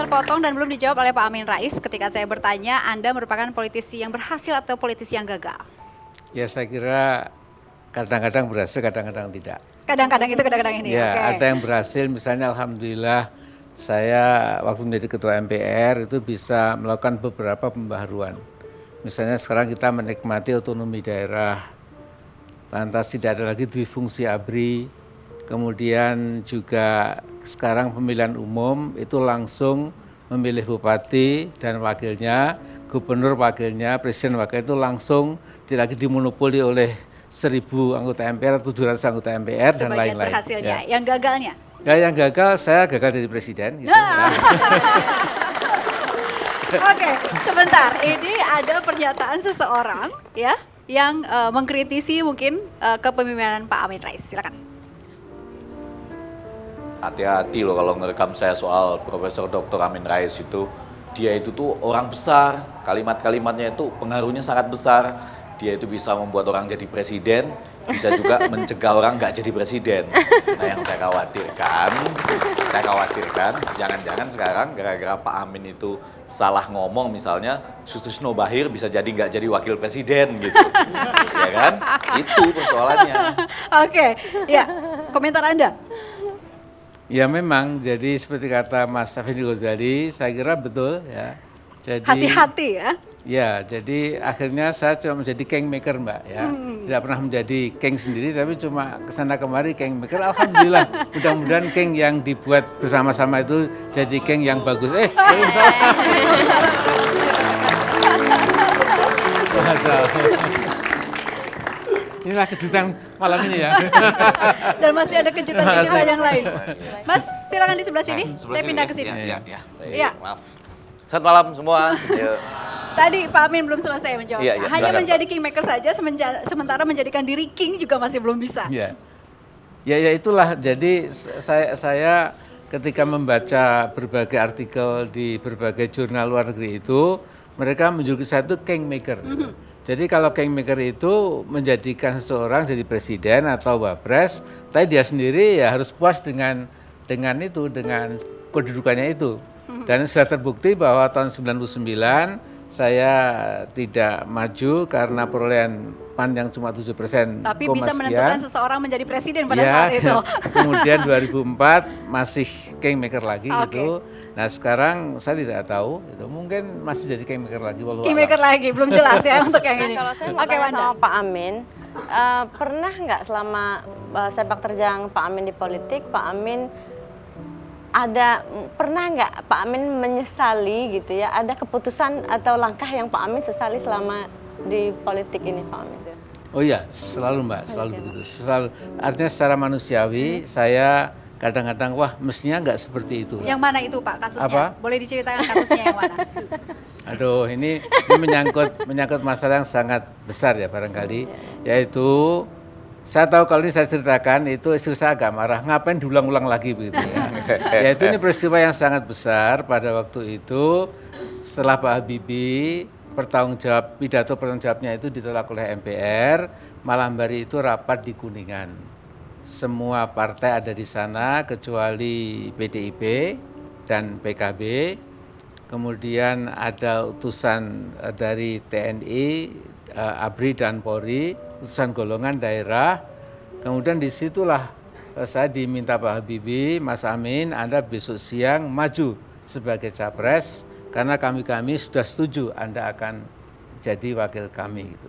terpotong dan belum dijawab oleh Pak Amin Rais ketika saya bertanya Anda merupakan politisi yang berhasil atau politisi yang gagal? Ya saya kira kadang-kadang berhasil, kadang-kadang tidak. Kadang-kadang itu, kadang-kadang ini. Ya, Oke. ada yang berhasil, misalnya alhamdulillah saya waktu menjadi ketua MPR itu bisa melakukan beberapa pembaharuan. Misalnya sekarang kita menikmati otonomi daerah, lantas tidak ada lagi difungsi ABRI, kemudian juga sekarang pemilihan umum itu langsung memilih bupati dan wakilnya, gubernur wakilnya, presiden wakil itu langsung tidak lagi dimonopoli oleh 1.000 anggota MPR, 700 anggota MPR Itu dan bagian lain-lain. berhasilnya. Ya. Yang gagalnya? Ya, yang gagal saya gagal jadi presiden. Gitu, ya. Oke, sebentar. Ini ada pernyataan seseorang ya yang mengkritisi mungkin kepemimpinan Pak Amin Rais. Silakan. Hati-hati loh kalau ngerekam saya soal Profesor Dr. Amin Rais itu. Dia itu tuh orang besar, kalimat-kalimatnya itu pengaruhnya sangat besar. Dia itu bisa membuat orang jadi presiden, bisa juga mencegah orang nggak jadi presiden. Nah yang saya khawatirkan jangan-jangan sekarang gara-gara Pak Amin itu salah ngomong misalnya, Sutisno Bahir bisa jadi nggak jadi wakil presiden gitu. Ya kan? Itu persoalannya. Oke, ya. Komentar Anda? Ya memang, jadi seperti kata Mas Afindi Ghazali, saya kira betul ya. Jadi, Hati-hati ya. Ya, jadi akhirnya saya cuma menjadi kingmaker Mbak ya. Tidak pernah menjadi king sendiri, tapi cuma kesana kemari kingmaker. Alhamdulillah, mudah-mudahan king yang dibuat bersama-sama itu jadi king yang bagus. Inilah kejutan malam ini ya. Dan masih ada kejutan-kejutan yang lain. Mas, silakan di sebelah sini. Saya pindah ke sini. Ya. Iya. Maaf. Selamat malam semua. Tadi Pak Amin belum selesai menjawab. Iya, Hanya silakan, menjadi kingmaker saja, sementara menjadikan diri king juga masih belum bisa. Ya, ya itulah. Jadi saya ketika membaca berbagai artikel di berbagai jurnal luar negeri itu, mereka menjuluki saya itu kingmaker. Jadi kalau kingmaker itu menjadikan seseorang jadi presiden atau wapres, tapi dia sendiri ya harus puas dengan kedudukannya itu. Dan sudah terbukti bahwa tahun 99 saya tidak maju karena perolehan PAN yang cuma 7%. Tapi bisa menentukan seseorang menjadi presiden pada saat itu. Kemudian 2004 masih kingmaker lagi gitu. Nah sekarang saya tidak tahu, itu mungkin masih jadi kingmaker lagi. Kingmaker lagi, belum jelas ya untuk yang ini. Kalau saya mau tanya sama Pak Amin, pernah nggak selama sepak terjang Pak Amin di politik, Pak Amin pernah nggak Pak Amin menyesali gitu ya, ada keputusan atau langkah yang Pak Amin sesali selama di politik ini Pak Amin? Oh iya, selalu Mbak, selalu begitu. Selalu, artinya secara manusiawi saya kadang-kadang wah mestinya nggak seperti itu. Yang mana itu Pak kasusnya? Apa? Boleh diceritakan kasusnya yang mana? Aduh, ini menyangkut masalah yang sangat besar ya barangkali, yaitu saya tahu kalau ini saya ceritakan itu istri saya agak marah, ngapain diulang-ulang lagi begitu ya. Yaitu ini peristiwa yang sangat besar pada waktu itu setelah Pak Habibie pidato pertanggung jawabnya itu ditolak oleh MPR, malam hari itu rapat di Kuningan. Semua partai ada di sana kecuali PDIP dan PKB. Kemudian ada utusan dari TNI, ABRI dan Polri, utusan golongan daerah. Kemudian disitulah saya diminta Pak Habibie, Mas Amin, Anda besok siang maju sebagai capres karena kami sudah setuju Anda akan jadi wakil kami. Gitu.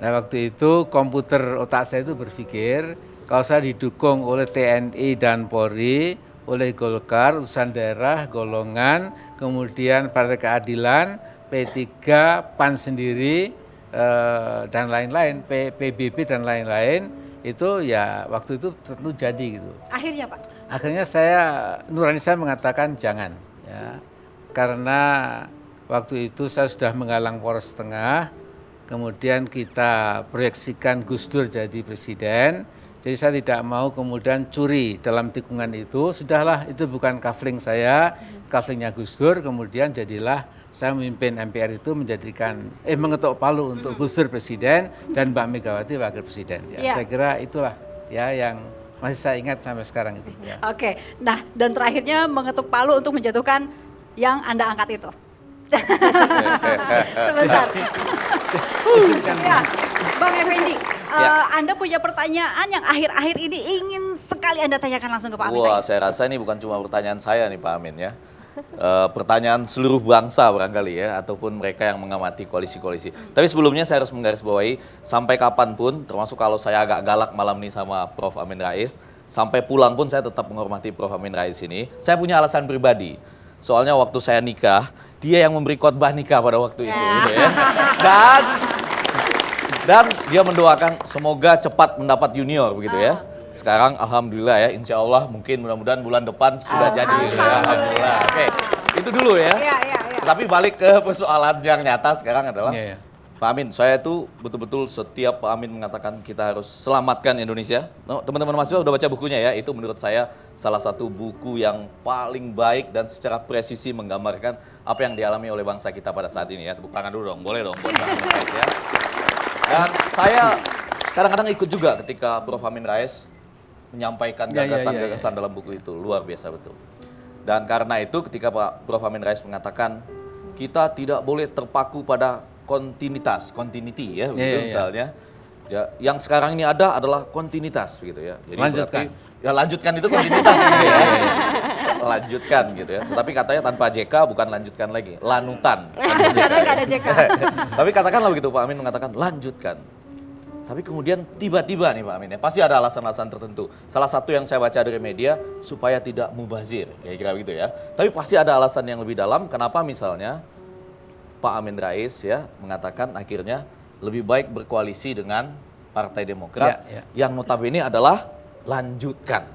Nah waktu itu komputer otak saya itu berpikir kalau saya didukung oleh TNI dan Polri, oleh Golkar, utusan daerah, golongan, kemudian Partai Keadilan, P3, PAN sendiri, dan lain-lain, PBB dan lain-lain, itu ya waktu itu tentu jadi gitu. Akhirnya Pak? Akhirnya nurani saya mengatakan jangan, ya, karena waktu itu saya sudah menggalang poros tengah, kemudian kita proyeksikan Gus Dur jadi presiden. Jadi saya tidak mau kemudian curi dalam tikungan itu, sudahlah itu bukan kafling saya, kaflingnya Gus Dur, kemudian jadilah saya memimpin MPR itu mengetuk palu untuk Gus Dur presiden dan Mbak Megawati wakil presiden. Ya, saya kira itulah ya yang masih saya ingat sampai sekarang itu. Ya. Oke, nah dan terakhirnya mengetuk palu untuk menjatuhkan yang Anda angkat itu? Sebentar. Ya, Bang Effendi, Anda punya pertanyaan yang akhir-akhir ini ingin sekali Anda tanyakan langsung ke Pak Amin Wah, Rais. saya rasa ini bukan cuma pertanyaan saya nih Pak Amin ya. Pertanyaan seluruh bangsa barangkali ya, ataupun mereka yang mengamati koalisi-koalisi. Tapi sebelumnya saya harus menggarisbawahi, sampai kapanpun, termasuk kalau saya agak galak malam ini sama Prof. Amin Rais, sampai pulang pun saya tetap menghormati Prof. Amin Rais ini. Saya punya alasan pribadi. Soalnya waktu saya nikah, dia yang memberi khotbah nikah pada waktu itu. Gitu ya. Dan dia mendoakan semoga cepat mendapat junior begitu ya. Sekarang alhamdulillah ya, insya Allah mungkin mudah-mudahan bulan depan sudah jadi. Alhamdulillah. Oke, itu dulu ya. Iya. Tapi balik ke persoalan yang nyata sekarang adalah, Iya. Pak Amin, saya itu betul-betul setiap Pak Amin mengatakan kita harus selamatkan Indonesia. No, teman-teman mahasiswa udah baca bukunya ya, itu menurut saya salah satu buku yang paling baik dan secara presisi menggambarkan apa yang dialami oleh bangsa kita pada saat ini ya. Tepuk tangan dulu dong, boleh dong buat Pak Amin Rais ya. Dan saya kadang-kadang ikut juga ketika Prof. Amin Rais menyampaikan gagasan-gagasan dalam buku itu, luar biasa betul. Dan karena itu ketika Pak Prof. Amin Rais mengatakan kita tidak boleh terpaku pada continuity ya, begitu misalnya. Ya, yang sekarang ini ada adalah kontinuitas begitu ya. Jadi Lanjutkan. berarti, ya lanjutkan itu kontinuitas gitu ya. Lanjutkan gitu ya. Tetapi katanya tanpa JK bukan lanjutkan lagi, lanutan. Karena nggak ada JK. Tapi katakanlah begitu Pak Amin mengatakan lanjutkan. Tapi kemudian tiba-tiba nih Pak Amin ya, pasti ada alasan-alasan tertentu. Salah satu yang saya baca dari media supaya tidak mubazir, kira-kira begitu ya. Tapi pasti ada alasan yang lebih dalam kenapa misalnya Pak Amin Rais ya mengatakan akhirnya lebih baik berkoalisi dengan Partai Demokrat yang notabene adalah lanjutkan.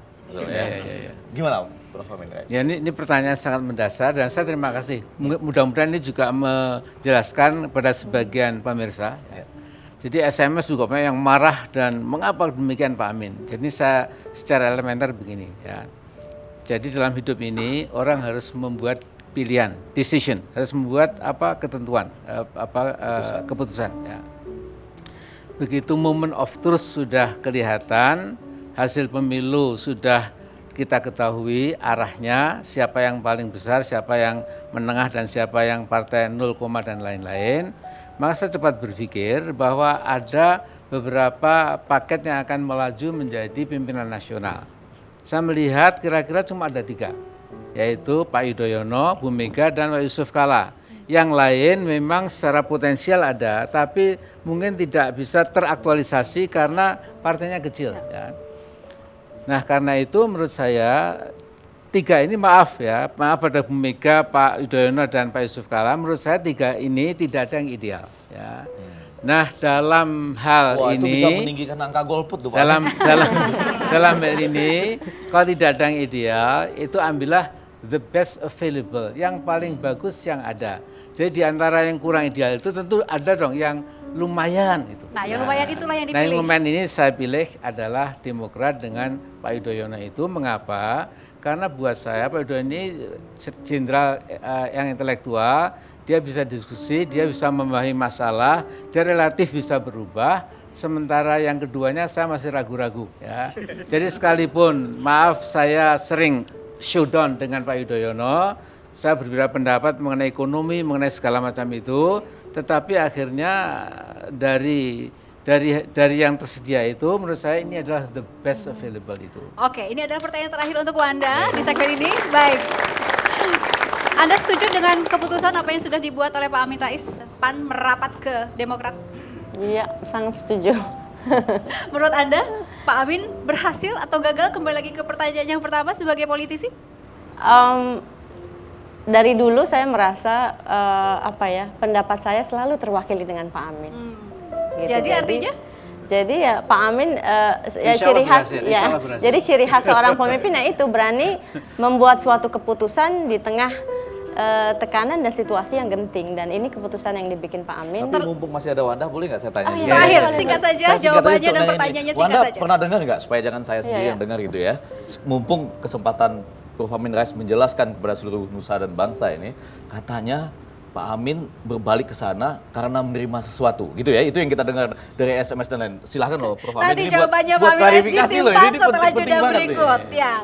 Gimana Prof. Amin Rais? Ya ini pertanyaan sangat mendasar dan saya terima kasih. Mudah-mudahan ini juga menjelaskan kepada sebagian pemirsa. Ya. Jadi SMS juga banyak yang marah dan mengapa demikian Pak Amin. Jadi saya secara elementer begini ya. Jadi dalam hidup ini orang harus membuat pilihan, decision, harus membuat ketentuan, keputusan. Ya. Begitu moment of truth sudah kelihatan, hasil pemilu sudah kita ketahui arahnya, siapa yang paling besar, siapa yang menengah dan siapa yang partai 0, dan lain-lain, maka saya cepat berpikir bahwa ada beberapa paket yang akan melaju menjadi pimpinan nasional. Saya melihat kira-kira cuma ada 3, yaitu Pak Yudhoyono, Bu Mega, dan Pak Yusuf Kalla. Yang lain memang secara potensial ada, tapi mungkin tidak bisa teraktualisasi karena partainya kecil. Ya. Nah karena itu menurut saya 3 ini maaf pada Bu Mega, Pak Yudhoyono, dan Pak Yusuf Kalla, menurut saya 3 ini tidak ada yang ideal. Ya. Nah dalam hal itu ini, bisa meninggikan angka golput tuh Pak. dalam hal ini, kalau tidak ada yang ideal, itu ambillah the best available, yang paling bagus yang ada. Jadi di antara yang kurang ideal itu tentu ada dong yang lumayan itu. Nah, yang lumayan itulah yang dipilih. Nah, yang lumayan ini saya pilih adalah Demokrat dengan Pak Yudhoyono itu. Mengapa? Karena buat saya Pak Yudhoyono ini jenderal yang intelektual, dia bisa diskusi, dia bisa memahami masalah, dia relatif bisa berubah. Sementara yang keduanya saya masih ragu-ragu. Ya. Jadi sekalipun, maaf saya sering showdown dengan Pak Yudhoyono, saya berbeda pendapat mengenai ekonomi, mengenai segala macam itu, tetapi akhirnya dari yang tersedia itu, menurut saya ini adalah the best available itu. Oke, ini adalah pertanyaan terakhir untuk Wanda di segmen ini. Baik. Anda setuju dengan keputusan apa yang sudah dibuat oleh Pak Amin Rais, PAN merapat ke Demokrat? Iya, sangat setuju. Menurut Anda, Pak Amin berhasil atau gagal? Kembali lagi ke pertanyaan yang pertama sebagai politisi. Dari dulu saya merasa pendapat saya selalu terwakili dengan Pak Amin. Gitu. Jadi artinya? Jadi ya Pak Amin Insya Allah berhasil. Jadi ciri khas seorang pemimpin itu berani membuat suatu keputusan di tengah tekanan dan situasi yang genting, dan ini keputusan yang dibikin Pak Amin. Tapi mumpung masih ada Wanda, boleh nggak saya tanya? Oh, iya. Terakhir, Boleh, singkat boleh. saja Saya singkat jawabannya aja dan untuk pertanyaannya Wanda singkat saja. pernah dengar nggak, supaya jangan saya sendiri Iya. yang dengar gitu ya. Mumpung kesempatan Prof. Amin Rais menjelaskan kepada seluruh nusa dan bangsa ini, katanya Pak Amin berbalik ke sana karena menerima sesuatu, gitu ya. Itu yang kita dengar dari SMS dan lain. Silahkan loh Prof. Amin. Nanti ini jawabannya Pak buat Amin Rais klarifikasi loh. disimpan Ini setelah penting jeda banget nih. berikut. Ya.